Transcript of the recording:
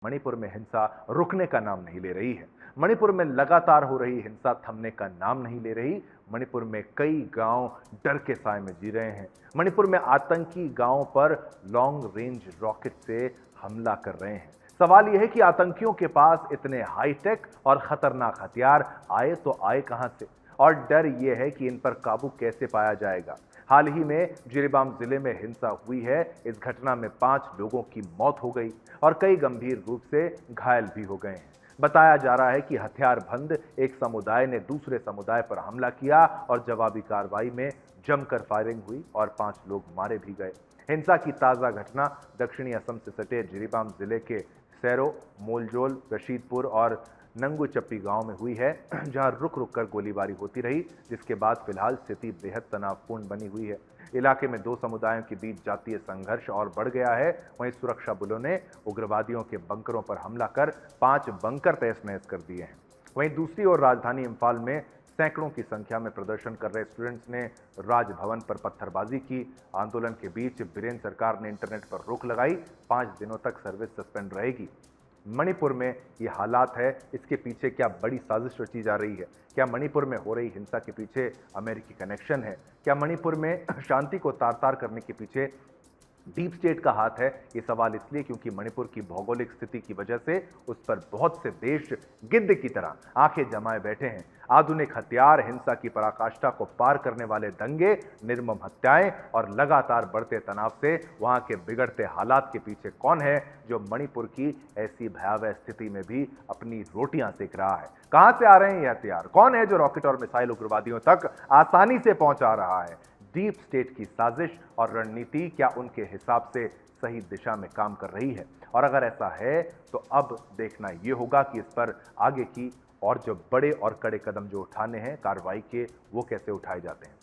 मणिपुर में हिंसा रुकने का नाम नहीं ले रही है। मणिपुर में लगातार हो रही हिंसा थमने का नाम नहीं ले रही। मणिपुर में कई गांव डर के साए में जी रहे हैं। मणिपुर में आतंकी गांवों पर लॉन्ग रेंज रॉकेट से हमला कर रहे हैं। सवाल यह है कि आतंकियों के पास इतने हाईटेक और खतरनाक हथियार आए तो आए कहां से, और डर यह है कि इन पर काबू कैसे पाया जाएगा। हाल ही में जिरीबाम जिले में हिंसा हुई है। इस घटना में 5 लोगों की मौत हो गई और कई गंभीर रूप से घायल भी हो गए हैं। बताया जा रहा है कि हथियारबंद एक समुदाय ने दूसरे समुदाय पर हमला किया और जवाबी कार्रवाई में जमकर फायरिंग हुई और 5 लोग मारे भी गए। हिंसा की ताजा घटना दक्षिणी असम से सटे जिरीबाम जिले के सैरो, मोलजोल, रशीदपुर और नंगू चप्पी गांव में हुई है, जहां रुक रुक कर गोलीबारी होती रही, जिसके बाद फिलहाल स्थिति बेहद तनावपूर्ण बनी हुई है। इलाके में 2 समुदायों के बीच जातीय संघर्ष और बढ़ गया है। वहीं सुरक्षा बलों ने उग्रवादियों के बंकरों पर हमला कर 5 बंकर तहस-नहस कर दिए हैं। वहीं दूसरी ओर राजधानी इंफाल में सैकड़ों की संख्या में प्रदर्शन कर रहे स्टूडेंट्स ने राजभवन पर पत्थरबाजी की। आंदोलन के बीच बीरेंद्र सरकार ने इंटरनेट पर रोक लगाई। 5 दिनों तक सर्विस सस्पेंड रहेगी। मणिपुर में ये हालात है, इसके पीछे क्या बड़ी साजिश रची जा रही है? क्या मणिपुर में हो रही हिंसा के पीछे अमेरिकी कनेक्शन है? क्या मणिपुर में शांति को तार-तार करने के पीछे डीप स्टेट का हाथ है? ये सवाल इसलिए क्योंकि मणिपुर की भौगोलिक स्थिति की वजह से उस पर बहुत से देश गिद्ध की तरह आंखें जमाए बैठे हैं। आधुनिक हथियार, हिंसा की पराकाष्ठा को पार करने वाले दंगे, निर्मम हत्याएं और लगातार बढ़ते तनाव से वहां के बिगड़ते हालात के पीछे कौन है जो मणिपुर की ऐसी भयावह स्थिति में भी अपनी रोटियां सेक रहा है? कहां से आ रहे हैं ये हथियार? कौन है जो रॉकेट और मिसाइल उग्रवादियों तक आसानी से पहुंचा रहा है? डीप स्टेट की साजिश और रणनीति क्या उनके हिसाब से सही दिशा में काम कर रही है? और अगर ऐसा है तो अब देखना यह होगा कि इस पर आगे की और जो बड़े और कड़े कदम जो उठाने हैं कार्रवाई के, वो कैसे उठाए जाते हैं।